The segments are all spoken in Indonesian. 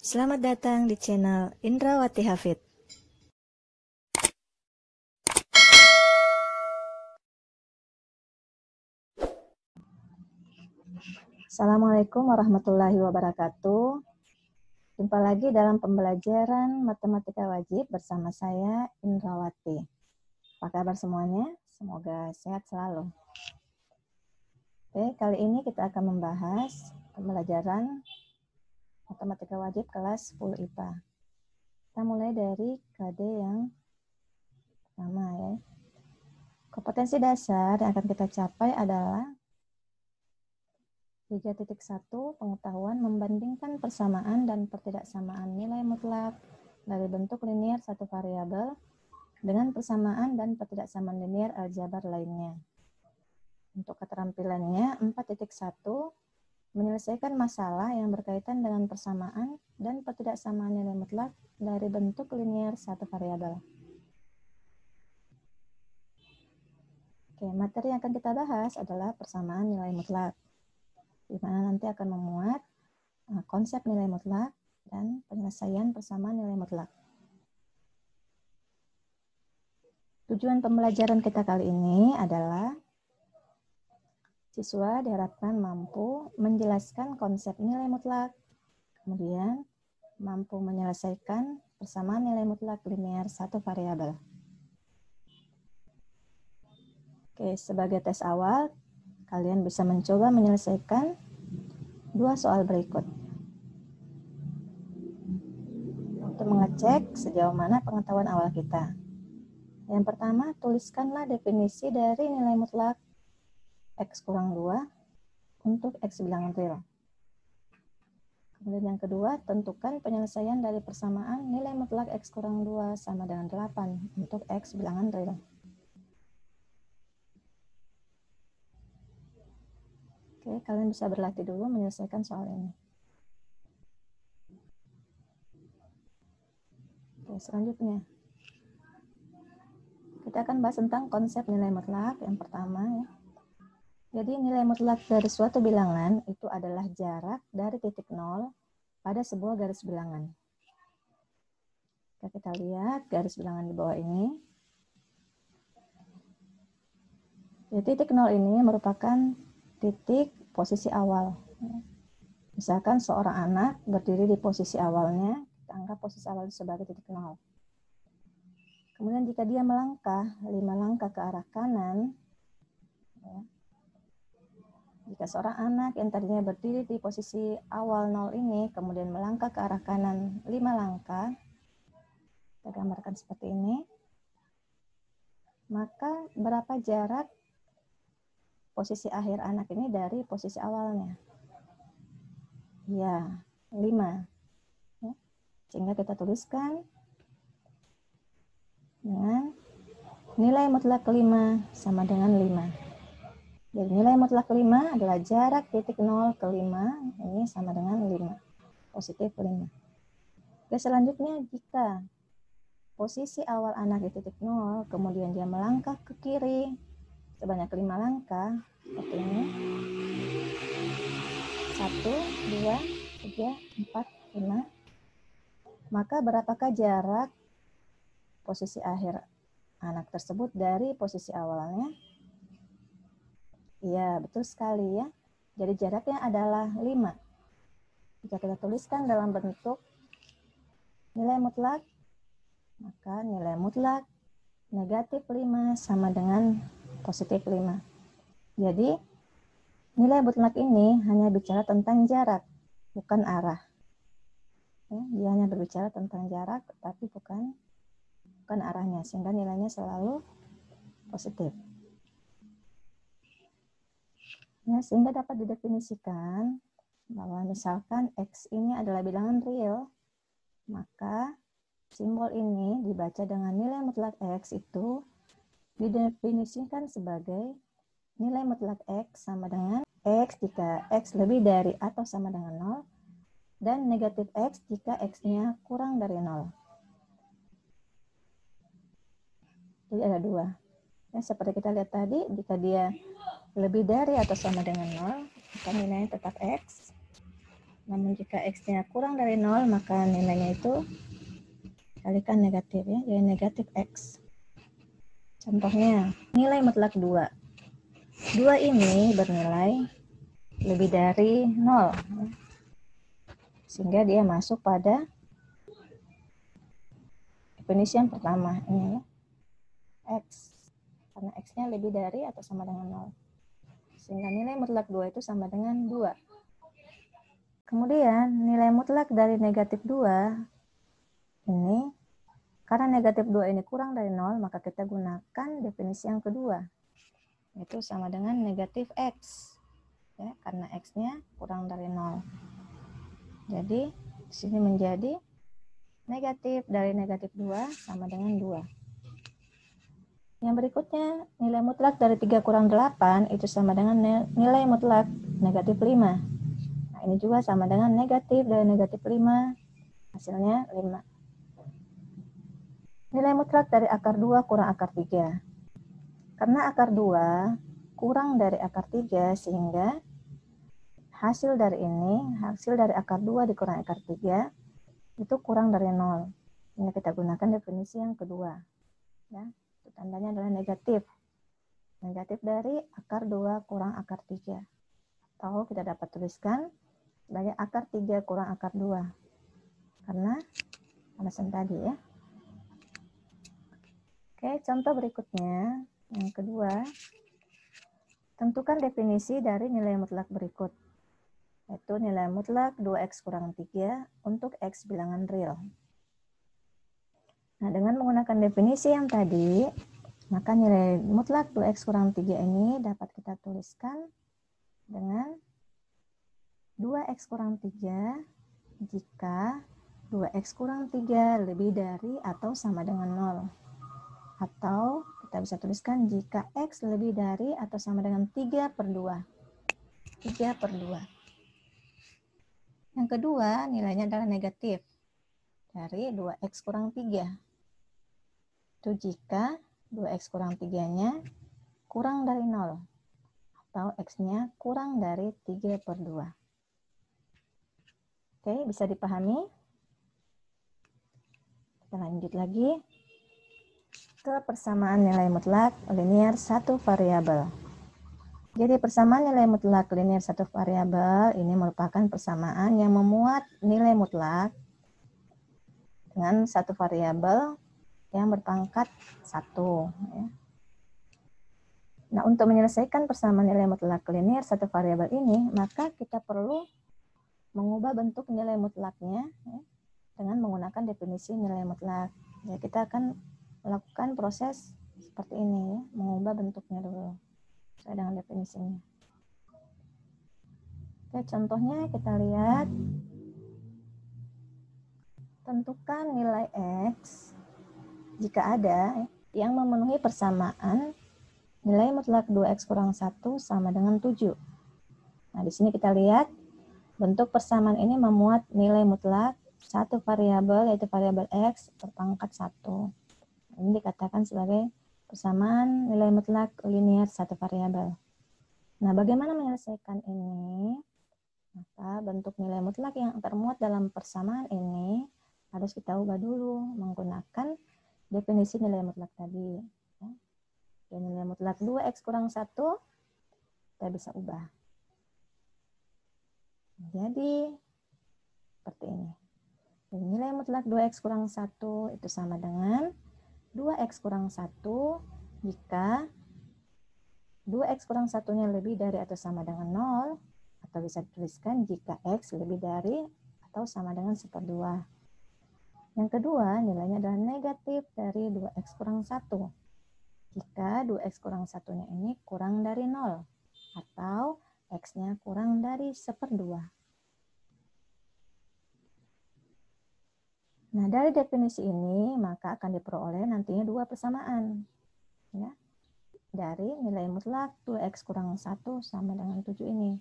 Selamat datang di channel Indrawati Hafid. Assalamualaikum warahmatullahi wabarakatuh. Jumpa lagi dalam pembelajaran matematika wajib bersama saya Indrawati. Apa kabar semuanya? Semoga sehat selalu. Oke, kali ini kita akan membahas pembelajaran matematika wajib kelas 10 IPA. Kita mulai dari KD yang pertama ya. Kompetensi dasar yang akan kita capai adalah 3.1 pengetahuan membandingkan persamaan dan pertidaksamaan nilai mutlak dari bentuk linier satu variabel dengan persamaan dan pertidaksamaan linier aljabar lainnya. Untuk keterampilannya 4.1 menyelesaikan masalah yang berkaitan dengan persamaan dan pertidaksamaan nilai mutlak dari bentuk linier satu variabel. Oke, materi yang akan kita bahas adalah persamaan nilai mutlak, di mana nanti akan memuat konsep nilai mutlak dan penyelesaian persamaan nilai mutlak. Tujuan pembelajaran kita kali ini adalah siswa diharapkan mampu menjelaskan konsep nilai mutlak, kemudian mampu menyelesaikan persamaan nilai mutlak linear satu variabel. Oke, sebagai tes awal, kalian bisa mencoba menyelesaikan dua soal berikut untuk mengecek sejauh mana pengetahuan awal kita. Yang pertama, tuliskanlah definisi dari nilai mutlak X kurang 2 untuk X bilangan real. Kemudian yang kedua, tentukan penyelesaian dari persamaan nilai mutlak X kurang 2 sama dengan 8 untuk X bilangan real. Oke, kalian bisa berlatih dulu menyelesaikan soal ini. Oke, selanjutnya kita akan bahas tentang konsep nilai mutlak yang pertama ya. Jadi nilai mutlak dari suatu bilangan itu adalah jarak dari titik nol pada sebuah garis bilangan. Kita lihat garis bilangan di bawah ini. Jadi titik nol ini merupakan titik posisi awal. Misalkan seorang anak berdiri di posisi awalnya, kita anggap posisi awal sebagai titik nol. Kemudian jika dia melangkah 5 langkah ke arah kanan, ya, jika seorang anak yang tadinya berdiri di posisi awal 0 ini, kemudian melangkah ke arah kanan 5 langkah, kita gambarkan seperti ini, maka berapa jarak posisi akhir anak ini dari posisi awalnya? Ya, 5. Ya. Sehingga kita tuliskan dengan nilai mutlak kelima sama dengan 5. Jadi nilai mutlak kelima adalah jarak titik 0 ke 5, ini sama dengan 5, positif 5. Oke, selanjutnya jika posisi awal anak di titik 0, kemudian dia melangkah ke kiri sebanyak 5 langkah, seperti ini. 1, 2, 3, 4, 5. Maka berapakah jarak posisi akhir anak tersebut dari posisi awalnya? Iya, betul sekali ya. Jadi jaraknya adalah 5. Jika kita tuliskan dalam bentuk nilai mutlak, maka nilai mutlak negatif 5 sama dengan positif 5. Jadi nilai mutlak ini hanya bicara tentang jarak, bukan arah. Ya, dia hanya berbicara tentang jarak, tapi bukan arahnya, sehingga nilainya selalu positif. Ya, sehingga dapat didefinisikan bahwa misalkan X ini adalah bilangan real, maka simbol ini dibaca dengan nilai mutlak X itu didefinisikan sebagai nilai mutlak X sama dengan X jika X lebih dari atau sama dengan 0, dan negatif X jika X-nya kurang dari 0. Jadi ada 2. Ya, seperti kita lihat tadi, jika dia lebih dari atau sama dengan 0, maka nilainya tetap X. Namun jika X-nya kurang dari 0, maka nilainya itu kalikan negatif ya, jadi negatif X. Contohnya, nilai mutlak 2. 2 ini bernilai lebih dari 0. Sehingga dia masuk pada definisi yang pertama. Ini ya, X. Karena X-nya lebih dari atau sama dengan 0. Sehingga nilai mutlak 2 itu sama dengan 2. Kemudian nilai mutlak dari negatif 2 ini, karena negatif 2 ini kurang dari 0, maka kita gunakan definisi yang kedua. Itu sama dengan negatif X. Ya, karena X-nya kurang dari 0. Jadi, di sini menjadi negatif dari negatif 2 sama dengan 2. Yang berikutnya, nilai mutlak dari 3 kurang 8 itu sama dengan nilai mutlak negatif 5. Nah, ini juga sama dengan negatif dari negatif 5, hasilnya 5. Nilai mutlak dari akar 2 kurang akar 3. Karena akar 2 kurang dari akar 3, sehingga hasil dari akar 2 dikurang akar 3, itu kurang dari 0. Ini kita gunakan definisi yang kedua. Ya, tandanya adalah negatif. Negatif dari akar 2 kurang akar 3. Atau kita dapat tuliskan sebagai akar 3 kurang akar 2. Karena alasan tadi ya. Oke, contoh berikutnya. Yang kedua, tentukan definisi dari nilai mutlak berikut. Yaitu nilai mutlak 2x kurang 3 untuk x bilangan real. Nah, dengan menggunakan definisi yang tadi, maka nilai mutlak 2x kurang 3 ini dapat kita tuliskan dengan 2x kurang 3 jika 2x kurang 3 lebih dari atau sama dengan 0. Atau kita bisa tuliskan jika x lebih dari atau sama dengan 3 per 2. 3 per 2. Yang kedua, nilainya adalah negatif dari 2x kurang 3. Itu jika 2x kurang 3-nya kurang dari 0. Atau x-nya kurang dari 3 per 2. Oke, bisa dipahami? Kita lanjut lagi ke persamaan nilai mutlak linear satu variabel. Jadi persamaan nilai mutlak linear satu variabel ini merupakan persamaan yang memuat nilai mutlak dengan satu variabel yang berpangkat 1. Ya. Nah, untuk menyelesaikan persamaan nilai mutlak linear satu variabel ini, maka kita perlu mengubah bentuk nilai mutlaknya ya, dengan menggunakan definisi nilai mutlak. Ya, kita akan melakukan proses seperti ini, ya, mengubah bentuknya dulu sesuai dengan definisinya. Oke, contohnya kita lihat, tentukan nilai x jika ada yang memenuhi persamaan nilai mutlak 2x kurang 1 sama dengan 7. Nah, di sini kita lihat bentuk persamaan ini memuat nilai mutlak satu variabel, yaitu variabel x berpangkat 1. Ini dikatakan sebagai persamaan nilai mutlak linear satu variabel. Nah, bagaimana menyelesaikan ini? Maka bentuk nilai mutlak yang termuat dalam persamaan ini harus kita ubah dulu menggunakan definisi nilai mutlak tadi. Dan nilai mutlak 2x kurang 1 kita bisa ubah. Jadi seperti ini. Dan nilai mutlak 2x kurang 1 itu sama dengan 2x kurang 1 jika 2x kurang 1-nya lebih dari atau sama dengan 0, atau bisa dituliskan jika x lebih dari atau sama dengan 1/2. Yang kedua, nilainya adalah negatif dari 2x kurang 1. Jika 2x kurang 1-nya ini kurang dari 0, atau x-nya kurang dari 1/2. Nah, dari definisi ini, maka akan diperoleh nantinya dua persamaan. Ya, dari nilai mutlak 2x kurang 1 sama dengan 7 ini.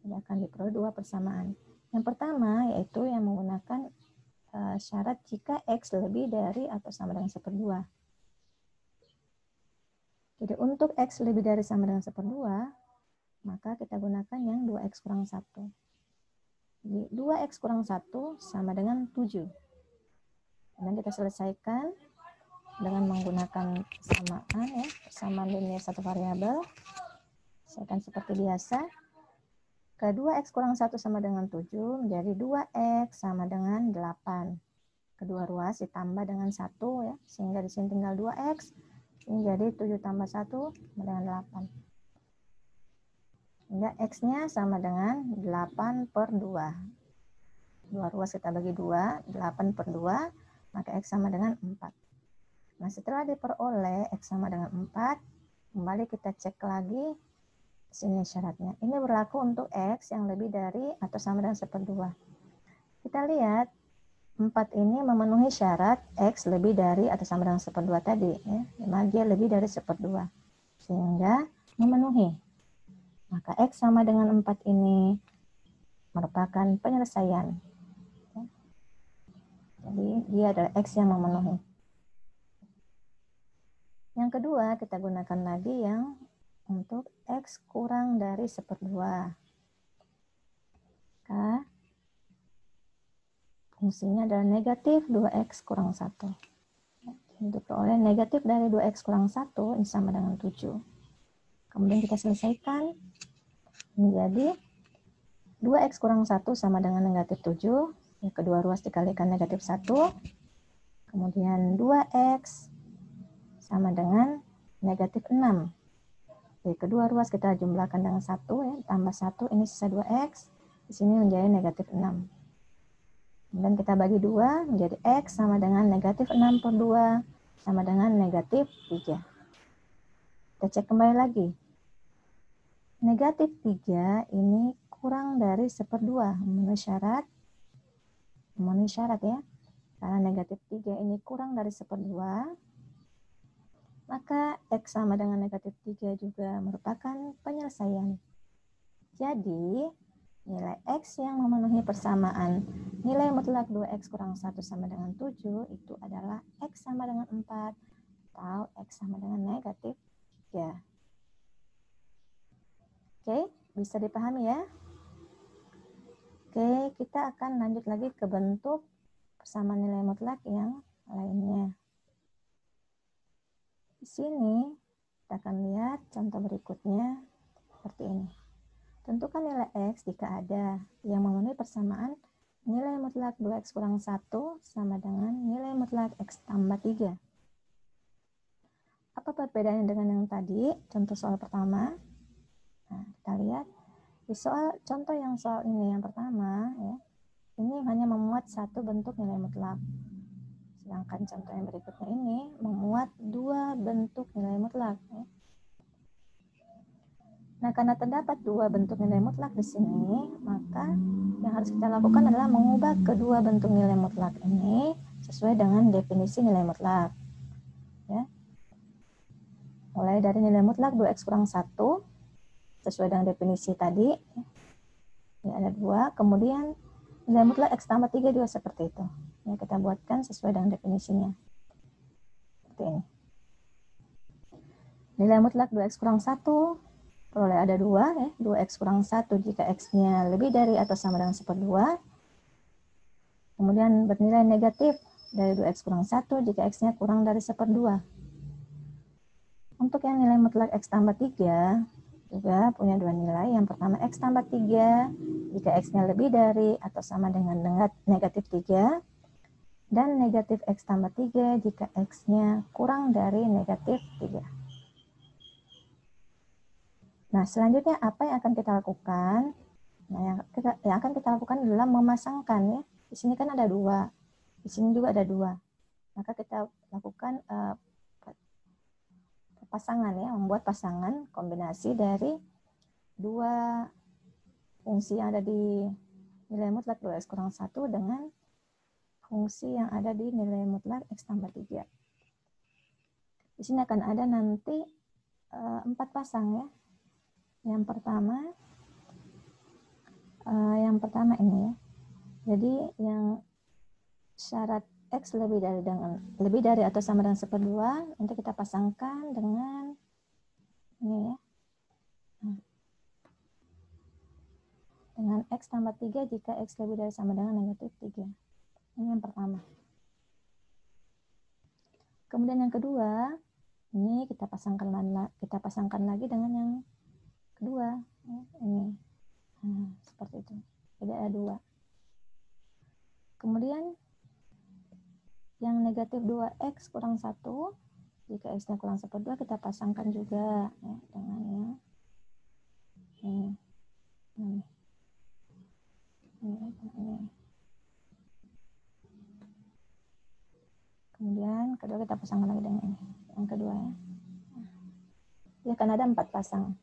Ini akan diperoleh dua persamaan. Yang pertama, yaitu yang menggunakan syarat jika x lebih dari atau sama dengan 1/2. Jadi untuk x lebih dari sama dengan 1/2, maka kita gunakan yang 2x kurang 1. Jadi 2x kurang 1 sama dengan 7. Kemudian kita selesaikan dengan menggunakan persamaan ya, persamaan linear satu variabel. Selesaikan seperti biasa. Ke 2x kurang 1 sama dengan 7 menjadi 2x sama dengan 8. Kedua ruas ditambah dengan 1 ya, sehingga di sini tinggal 2x. Ini jadi 7 tambah 1 sama dengan 8. Sehingga x-nya sama dengan 8 per 2. Dua ruas kita bagi 2, 8 per 2, maka x sama dengan 4. Nah, setelah diperoleh x sama dengan 4, kembali kita cek lagi sini syaratnya. Ini berlaku untuk x yang lebih dari atau sama dengan 1/2. Kita lihat 4 ini memenuhi syarat x lebih dari atau sama dengan 1/2 tadi ya. Memang dia lebih dari 1/2. Sehingga memenuhi. Maka x sama dengan 4 ini merupakan penyelesaian. Jadi dia adalah x yang memenuhi. Yang kedua, kita gunakan lagi yang untuk x kurang dari 1/2. Maka fungsinya adalah negatif 2x kurang 1. Untuk peroleh negatif dari 2x kurang 1, ini sama dengan 7. Kemudian kita selesaikan menjadi 2x kurang 1 sama dengan negatif 7. Ya, kedua ruas dikalikan negatif 1. Kemudian 2x sama dengan negatif 6. Jadi kedua ruas kita jumlahkan dengan 1 ya, tambah 1, ini sisa 2x. Di sini menjadi negatif 6. Kemudian kita bagi 2 menjadi x sama dengan negatif 6 per 2 sama dengan negatif 3. Kita cek kembali lagi. Negatif 3 ini kurang dari 1/2, memenuhi syarat ya. Karena negatif 3 ini kurang dari 1/2, maka x sama dengan negatif 3 juga merupakan penyelesaian. Jadi, nilai x yang memenuhi persamaan nilai mutlak 2x kurang 1 sama dengan 7 itu adalah x sama dengan 4 atau x sama dengan negatif 3. Oke, bisa dipahami ya? Oke, kita akan lanjut lagi ke bentuk persamaan nilai mutlak yang lainnya. Di sini kita akan lihat contoh berikutnya seperti ini. Tentukan nilai x jika ada yang memenuhi persamaan nilai mutlak 2x kurang 1 sama dengan nilai mutlak x tambah 3. Apa perbedaannya dengan yang tadi? Contoh soal pertama. Nah, kita lihat di contoh soal ini yang pertama ya, ini hanya memuat satu bentuk nilai mutlak. Sedangkan contoh yang berikutnya ini memuat dua bentuk nilai mutlak. Ya. Nah, karena terdapat dua bentuk nilai mutlak di sini, maka yang harus kita lakukan adalah mengubah kedua bentuk nilai mutlak ini sesuai dengan definisi nilai mutlak. Ya. Mulai dari nilai mutlak 2x kurang 1 sesuai dengan definisi tadi. Ini ada 2, kemudian nilai mutlak x tambah 3 juga seperti itu. Ya, kita buatkan sesuai dengan definisinya. Seperti ini. Nilai mutlak 2x kurang 1 peroleh ada 2 ya, 2x kurang 1 jika x-nya lebih dari atau sama dengan 1/2. Kemudian bernilai negatif dari 2x kurang 1 jika x-nya kurang dari 1/2. Untuk yang nilai mutlak x tambah 3 juga punya dua nilai. Yang pertama x tambah 3 jika x-nya lebih dari atau sama dengan negatif 3. Dan negatif x tambah 3 jika x-nya kurang dari negatif 3. Nah, selanjutnya apa yang akan kita lakukan? Nah, yang akan kita lakukan adalah memasangkan ya. Di sini kan ada 2. Di sini juga ada 2. Maka kita lakukan pasangan ya, membuat pasangan kombinasi dari dua fungsi yang ada di nilai mutlak 2x kurang 1 dengan fungsi yang ada di nilai mutlak x tambah 3. Di sini akan ada nanti 4 pasang ya. Yang pertama ini ya. Jadi yang syarat x lebih dari atau sama dengan 1/2 nanti kita pasangkan dengan ini ya. dengan X tambah 3 jika X lebih dari sama dengan negatif 3. Ini yang pertama. Kemudian yang kedua, ini kita pasangkan lagi dengan yang kedua. Ini. Nah, seperti itu. Jadi ada 2. Kemudian yang negatif 2X kurang 1, jika X-nya kurang 1/2, kita pasangkan juga ya, dengan yang ini. Ini. Kemudian kedua kita pasangkan lagi dengan ini. Yang kedua ya. Dia akan ada 4 pasang.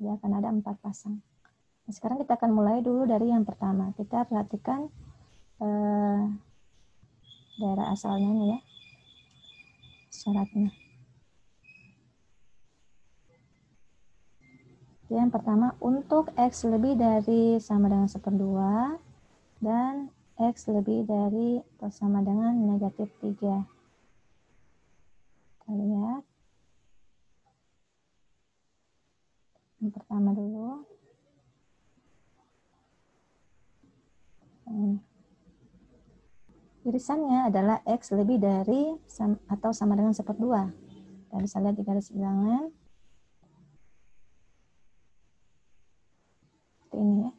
Dia akan ada 4 pasang. Nah, sekarang kita akan mulai dulu dari yang pertama. Kita perhatikan daerah asalnya nih ya. Syaratnya. Yang pertama, untuk X lebih dari sama dengan 1/2 dan X lebih dari atau sama dengan negatif 3. Kita lihat. Yang pertama dulu. Irisannya adalah X lebih dari atau sama dengan 1/2. Kita bisa lihat di garis bilangan. Seperti ini ya.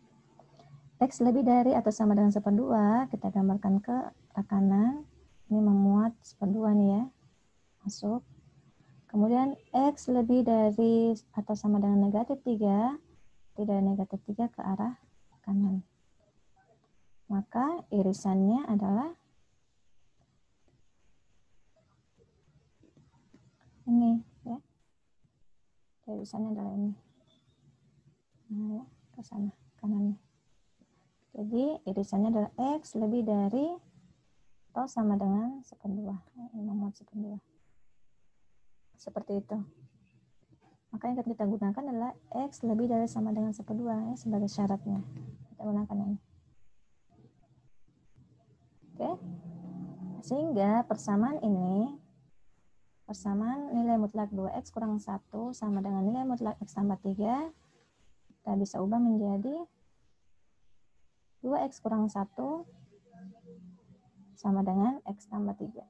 X lebih dari atau sama dengan 1/2, kita gambarkan ke arah kanan. Ini memuat 1/2 nih ya. Masuk. Kemudian X lebih dari atau sama dengan negatif 3, tidak negatif 3 ke arah kanan. Maka irisannya adalah ini ya. Irisannya adalah ini. Nah, ya, ke sana kanannya. Jadi irisannya adalah X lebih dari atau sama dengan 1/2. Ini memuat 1/2. Seperti itu. Maka yang kita gunakan adalah X lebih dari sama dengan 1/2 ya, sebagai syaratnya. Kita gunakan ini. Oke. Sehingga persamaan ini, persamaan nilai mutlak 2X kurang 1 sama dengan nilai mutlak X tambah 3, kita bisa ubah menjadi 2X kurang 1 sama dengan X tambah 3.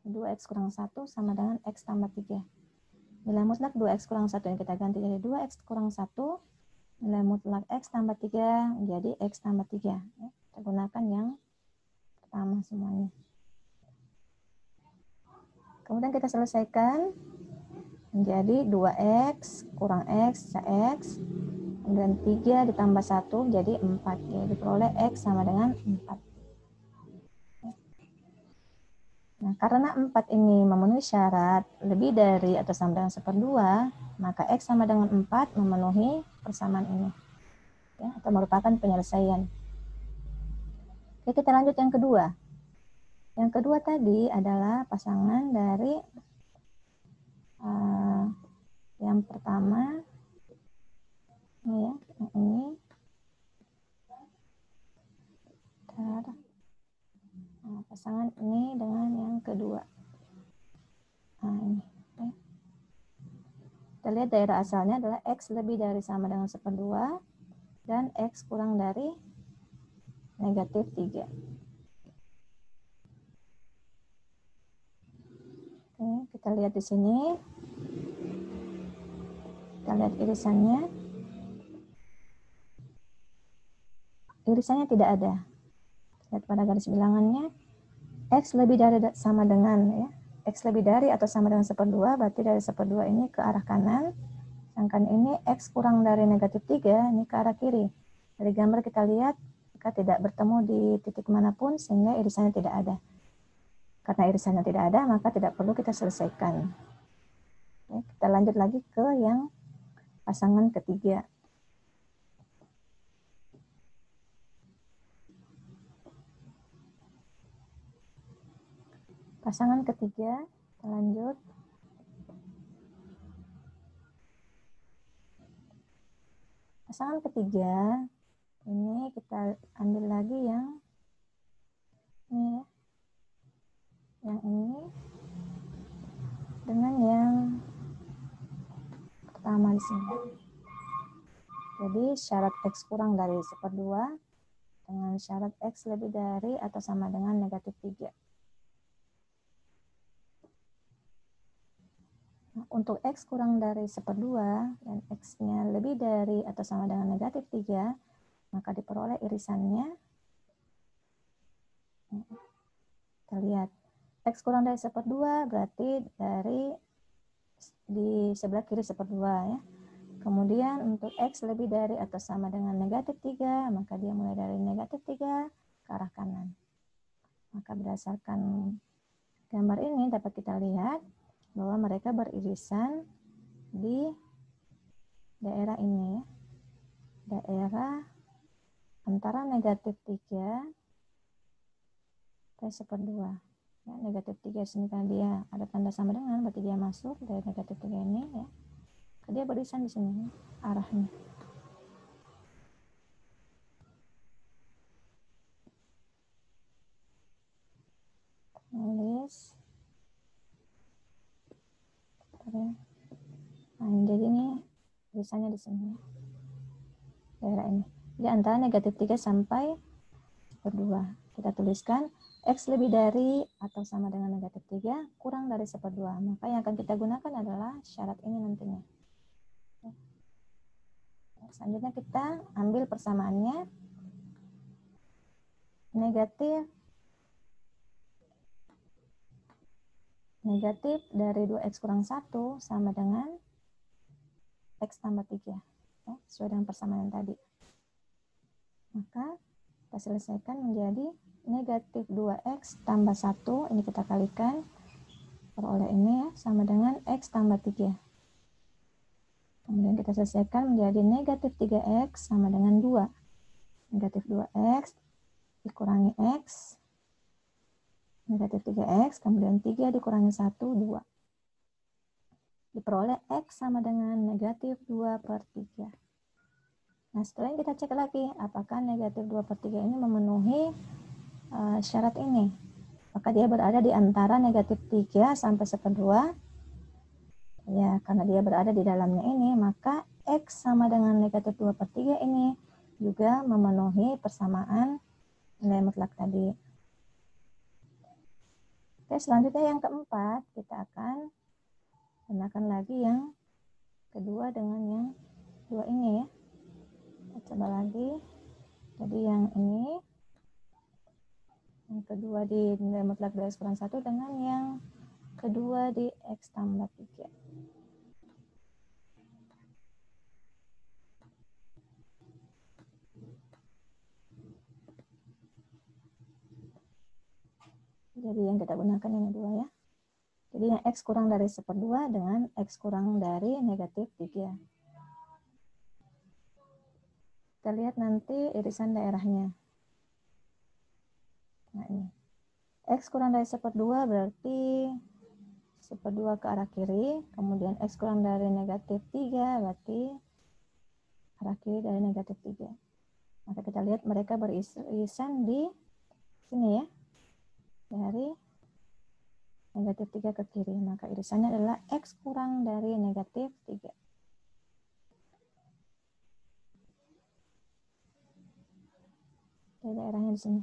2X kurang 1 sama dengan X tambah 3. Nilai mutlak 2X kurang 1 yang kita ganti jadi 2X kurang 1. Nilai mutlak X tambah 3 menjadi X tambah 3. Kita gunakan yang pertama semuanya. Kemudian kita selesaikan menjadi 2X kurang X, X. Kemudian 3 ditambah 1 jadi 4. Jadi diperoleh X sama dengan 4. Nah, karena 4 ini memenuhi syarat lebih dari atau sama dengan 1/2, maka X sama dengan 4 memenuhi persamaan ini. Ya, atau merupakan penyelesaian. Oke, kita lanjut yang kedua. Yang kedua tadi adalah pasangan dari yang pertama, ini ya, yang ini. Nah, pasangan ini dengan yang kedua. Nah, ini. Oke. Kita lihat daerah asalnya adalah X lebih dari sama dengan 1/2 dan X kurang dari negatif 3. Oke, kita lihat di sini. Kita lihat irisannya. Irisannya tidak ada. Lihat pada garis bilangannya. X lebih dari sama dengan ya. X lebih dari atau sama dengan 1/2, berarti dari 1/2 ini ke arah kanan. Sedangkan ini X kurang dari negatif 3, ini ke arah kiri. Dari gambar kita lihat, jika tidak bertemu di titik manapun, sehingga irisannya tidak ada. Karena irisannya tidak ada, maka tidak perlu kita selesaikan. Oke, kita lanjut lagi ke yang pasangan ketiga. Pasangan ketiga, kita lanjut. Pasangan ketiga, ini kita ambil lagi yang ini ya. Yang ini dengan yang pertama di sini. Jadi syarat X kurang dari 1/2 dengan syarat X lebih dari atau sama dengan negatif 3. Nah, untuk X kurang dari 1/2 dan X-nya lebih dari atau sama dengan negatif 3, maka diperoleh irisannya. Kita lihat, X kurang dari 1/2 berarti dari di sebelah kiri 1/2 ya. Kemudian untuk X lebih dari atau sama dengan negatif 3, maka dia mulai dari negatif 3 ke arah kanan. Maka berdasarkan gambar ini dapat kita lihat bahwa mereka beririsan di daerah ini, daerah antara negatif 3 dan 1/2. Ya, negatif 3 sini kan dia ada tanda sama dengan, berarti dia masuk dari negatif 3 ini ya. Dia beririsan di sini arahnya. Nulis. Nah, jadi ini irisannya di sini. Daerah ini. Di antara negatif 3 sampai 1/2. Kita tuliskan X lebih dari atau sama dengan negatif 3 kurang dari 1/2. Maka yang akan kita gunakan adalah syarat ini nantinya. Selanjutnya kita ambil persamaannya. Negatif dari 2X kurang 1 sama dengan X tambah 3. Ya, sesuai dengan persamaan tadi. Maka kita selesaikan menjadi negatif 2X tambah 1. Ini kita kalikan. Peroleh ini ya, sama dengan X tambah 3. Kemudian kita selesaikan menjadi negatif 3X sama dengan 2. Negatif 2X dikurangi X. Negatif 3X, kemudian 3 dikurangi 1, 2. Diperoleh X sama dengan negatif 2/3. Nah, setelah ini kita cek lagi, apakah negatif 2/3 ini memenuhi syarat ini. Maka dia berada di antara negatif 3 sampai 1/2. Ya, karena dia berada di dalamnya ini, maka X sama dengan negatif 2/3 ini juga memenuhi persamaan nilai mutlak tadi. Oke, selanjutnya yang keempat, kita akan gunakan lagi yang kedua dengan yang dua ini ya. Kita coba lagi. Jadi yang ini, yang kedua di nilai mutlak 2X kurang 1 dengan yang kedua di X tambah 3. Jadi yang kita gunakan ini dua ya. Jadi yang X kurang dari 1/2 dengan X kurang dari negatif 3. Kita lihat nanti irisan daerahnya. Nah ini. X kurang dari 1/2 berarti 1/2 ke arah kiri. Kemudian X kurang dari negatif 3 berarti arah kiri dari negatif 3. Maka kita lihat mereka beririsan di sini ya. Dari negatif 3 ke kiri. Maka irisannya adalah X kurang dari negatif 3. Dari daerahnya di sini.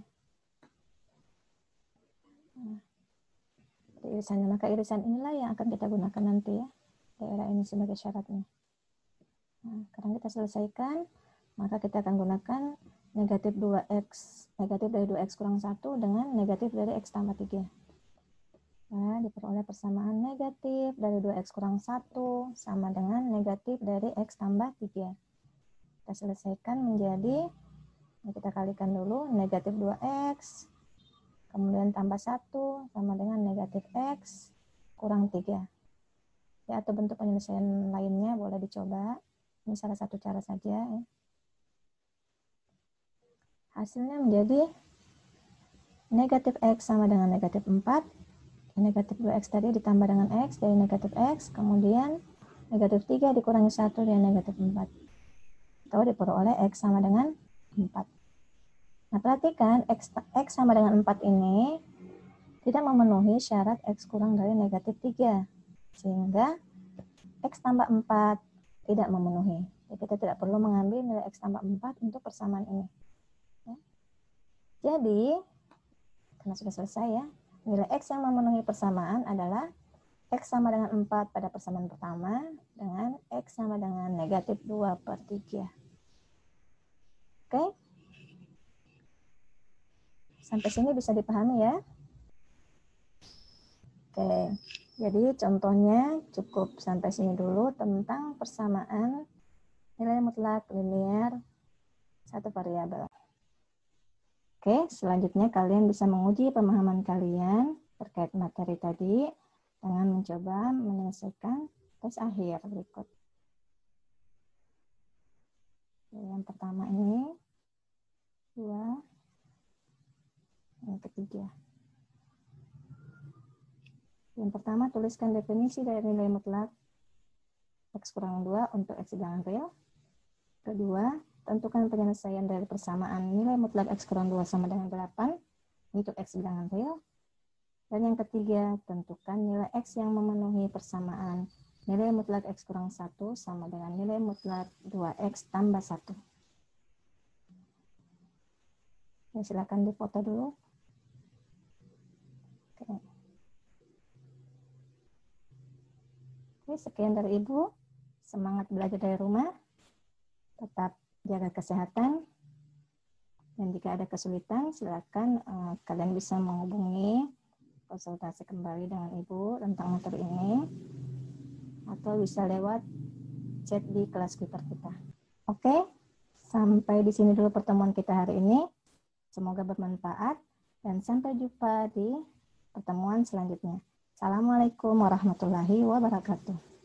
Nah, irisannya. Maka irisan inilah yang akan kita gunakan nanti ya. Daerah ini sebagai syaratnya. Nah, sekarang kita selesaikan. Maka kita akan gunakan negatif 2X. Negatif dari 2X kurang 1 dengan negatif dari X tambah 3. Nah, diperoleh persamaan negatif dari 2X kurang 1 sama dengan negatif dari X tambah 3. Kita selesaikan menjadi, kita kalikan dulu, negatif 2X, kemudian tambah 1 sama dengan negatif X kurang 3. Ya, atau bentuk penyelesaian lainnya boleh dicoba. Ini salah satu cara saja. Ya. Hasilnya menjadi negatif X sama dengan negatif 4. Negatif 2X tadi ditambah dengan X dari negatif X, kemudian negatif 3 dikurangi 1 dari negatif 4. Atau diperoleh X sama dengan 4. Nah, perhatikan X sama dengan 4 ini tidak memenuhi syarat X kurang dari negatif 3. Sehingga X tambah 4 tidak memenuhi. Ya, kita tidak perlu mengambil nilai X tambah 4 untuk persamaan ini. Ya. Jadi, karena sudah selesai ya, nilai X yang memenuhi persamaan adalah X sama dengan 4 pada persamaan pertama dengan X sama dengan negatif 2/3. Oke? Sampai sini bisa dipahami ya? Oke, jadi contohnya cukup sampai sini dulu tentang persamaan nilai mutlak linear satu variabel. Oke, selanjutnya kalian bisa menguji pemahaman kalian terkait materi tadi dengan mencoba menyelesaikan tes akhir berikut. Yang pertama ini, 2, yang ketiga. Yang pertama, tuliskan definisi dari nilai mutlak X kurang 2 untuk X bilangan real. Kedua, tentukan penyelesaian dari persamaan nilai mutlak X kurang 2 sama dengan 8 untuk X bilangan real. Dan yang ketiga, tentukan nilai X yang memenuhi persamaan nilai mutlak X kurang 1 sama dengan nilai mutlak 2X tambah 1. Ya, silakan difoto dulu. Oke, sekian dari Ibu. Semangat belajar dari rumah. Tetap jaga kesehatan. Dan jika ada kesulitan, silakan kalian bisa menghubungi konsultasi kembali dengan Ibu tentang materi ini. Atau bisa lewat chat di kelas Twitter kita. Oke, sampai di sini dulu pertemuan kita hari ini. Semoga bermanfaat. Dan sampai jumpa di pertemuan selanjutnya. Assalamualaikum warahmatullahi wabarakatuh.